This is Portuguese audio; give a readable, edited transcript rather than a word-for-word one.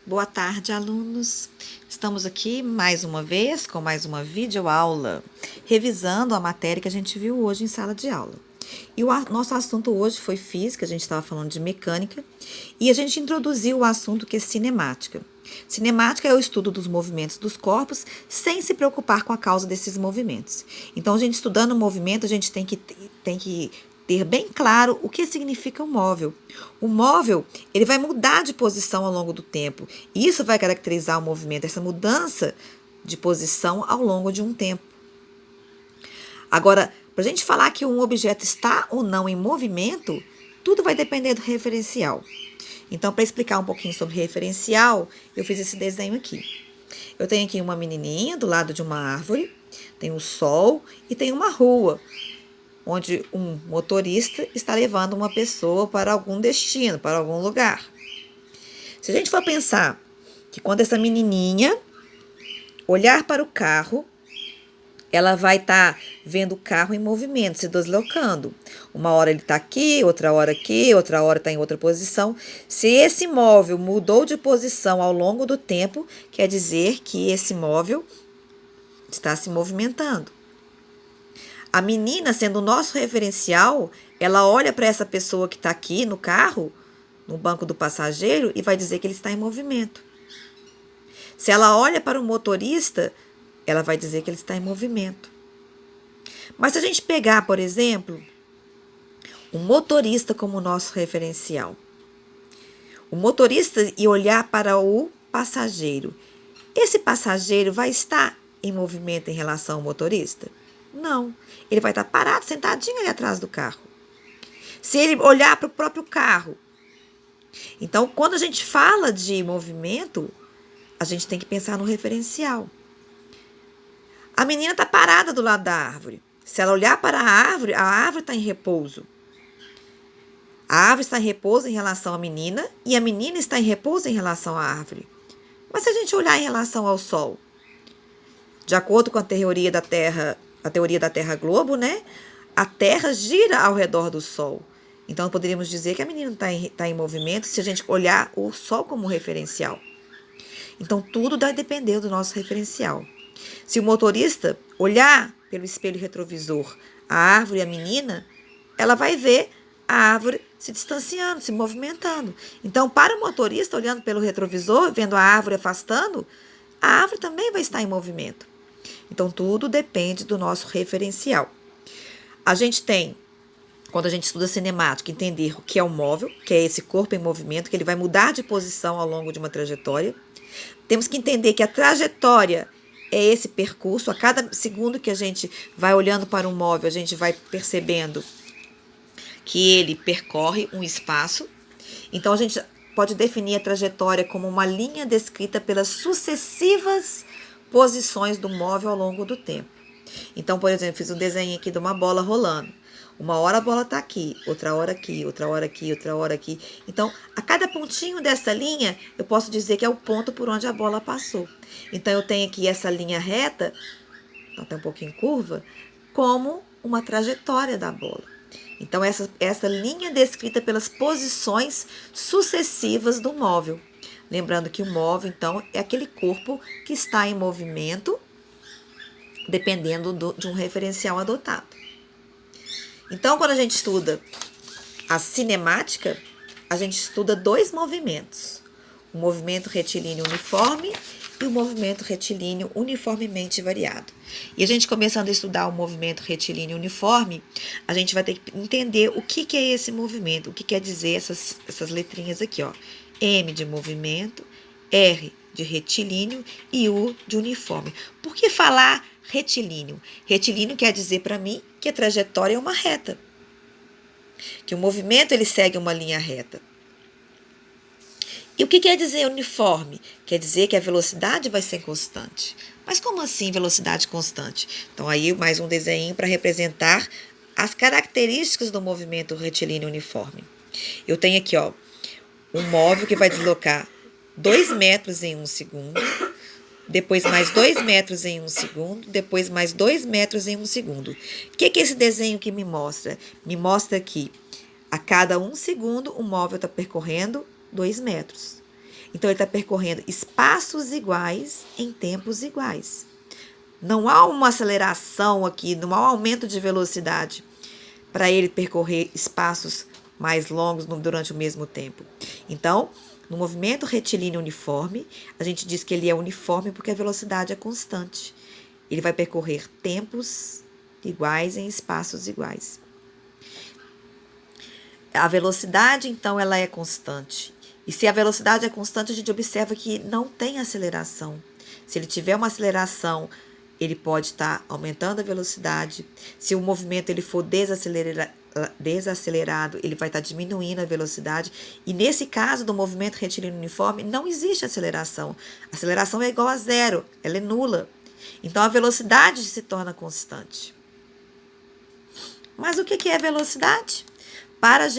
Boa tarde, alunos. Estamos aqui mais uma vez com mais uma videoaula, revisando a matéria que a gente viu hoje em sala de aula. E nosso assunto hoje foi física, a gente estava falando de mecânica, e a gente introduziu o assunto que é cinemática. Cinemática é o estudo dos movimentos dos corpos sem se preocupar com a causa desses movimentos. Então, a gente estudando o movimento, a gente tem que ter bem claro o que significa o móvel. O móvel, ele vai mudar de posição ao longo do tempo. E isso vai caracterizar o movimento, essa mudança de posição ao longo de um tempo. Agora, para a gente falar que um objeto está ou não em movimento, tudo vai depender do referencial. Então, para explicar um pouquinho sobre referencial, eu fiz esse desenho aqui. Eu tenho aqui uma menininha do lado de uma árvore, tem o sol e tem uma rua, onde um motorista está levando uma pessoa para algum destino, para algum lugar. Se a gente for pensar que quando essa menininha olhar para o carro, ela vai estar vendo o carro em movimento, se deslocando. Uma hora ele está aqui, outra hora está em outra posição. Se esse móvel mudou de posição ao longo do tempo, quer dizer que esse móvel está se movimentando. A menina, sendo o nosso referencial, ela olha para essa pessoa que está aqui no carro, no banco do passageiro, e vai dizer que ele está em movimento. Se ela olha para o motorista, ela vai dizer que ele está em movimento. Mas se a gente pegar, por exemplo, o motorista como nosso referencial, o motorista e olhar para o passageiro, esse passageiro vai estar em movimento em relação ao motorista? Não. Ele vai estar parado, sentadinho ali atrás do carro. Se ele olhar para o próprio carro. Então, quando a gente fala de movimento, a gente tem que pensar no referencial. A menina está parada do lado da árvore. Se ela olhar para a árvore está em repouso. A árvore está em repouso em relação à menina e a menina está em repouso em relação à árvore. Mas se a gente olhar em relação ao Sol, de acordo com a teoria da Terra Globo, né? A Terra gira ao redor do Sol. Então, poderíamos dizer que a menina está em movimento se a gente olhar o Sol como referencial. Então, tudo vai depender do nosso referencial. Se o motorista olhar pelo espelho retrovisor a árvore e a menina, ela vai ver a árvore se distanciando, se movimentando. Então, para o motorista, olhando pelo retrovisor, vendo a árvore afastando, a árvore também vai estar em movimento. Então, tudo depende do nosso referencial. A gente tem, quando a gente estuda cinemática, entender o que é o móvel, que é esse corpo em movimento, que ele vai mudar de posição ao longo de uma trajetória. Temos que entender que a trajetória é esse percurso. A cada segundo que a gente vai olhando para um móvel, a gente vai percebendo que ele percorre um espaço. Então, a gente pode definir a trajetória como uma linha descrita pelas sucessivas posições do móvel ao longo do tempo. Então, por exemplo, fiz um desenho aqui de uma bola rolando. Uma hora a bola está aqui, outra hora aqui, outra hora aqui, outra hora aqui. Então, a cada pontinho dessa linha, eu posso dizer que é o ponto por onde a bola passou. Então, eu tenho aqui essa linha reta, então está um pouquinho curva, como uma trajetória da bola. Então, essa linha é descrita pelas posições sucessivas do móvel. Lembrando que o móvel, então, é aquele corpo que está em movimento, dependendo de um referencial adotado. Então, quando a gente estuda a cinemática, a gente estuda dois movimentos. O movimento retilíneo uniforme e o movimento retilíneo uniformemente variado. E a gente começando a estudar o movimento retilíneo uniforme, a gente vai ter que entender o que é esse movimento, o que quer dizer essas letrinhas aqui, ó. M de movimento, R de retilíneo e U de uniforme. Por que falar retilíneo? Retilíneo quer dizer para mim que a trajetória é uma reta, que o movimento ele segue uma linha reta. E o que quer dizer uniforme? Quer dizer que a velocidade vai ser constante. Mas como assim velocidade constante? Então, aí mais um desenho para representar as características do movimento retilíneo uniforme. Eu tenho aqui, ó, um móvel que vai deslocar 2 metros em 1 segundo, depois mais 2 metros em 1 segundo, depois mais 2 metros em 1 segundo. O que é esse desenho que me mostra? Me mostra que a cada 1 segundo o móvel está percorrendo 2 metros. Então, ele está percorrendo espaços iguais em tempos iguais. Não há uma aceleração aqui, não há um aumento de velocidade para ele percorrer espaços mais longos durante o mesmo tempo. Então, no movimento retilíneo uniforme, a gente diz que ele é uniforme porque a velocidade é constante. Ele vai percorrer tempos iguais em espaços iguais. A velocidade, então, ela é constante. E se a velocidade é constante, a gente observa que não tem aceleração. Se ele tiver uma aceleração, ele pode estar aumentando a velocidade. Se o movimento ele for desacelerado, ele vai estar diminuindo a velocidade. E nesse caso do movimento retilíneo uniforme, não existe aceleração. A aceleração é igual a zero, ela é nula. Então, a velocidade se torna constante. Mas o que é velocidade? Para a gente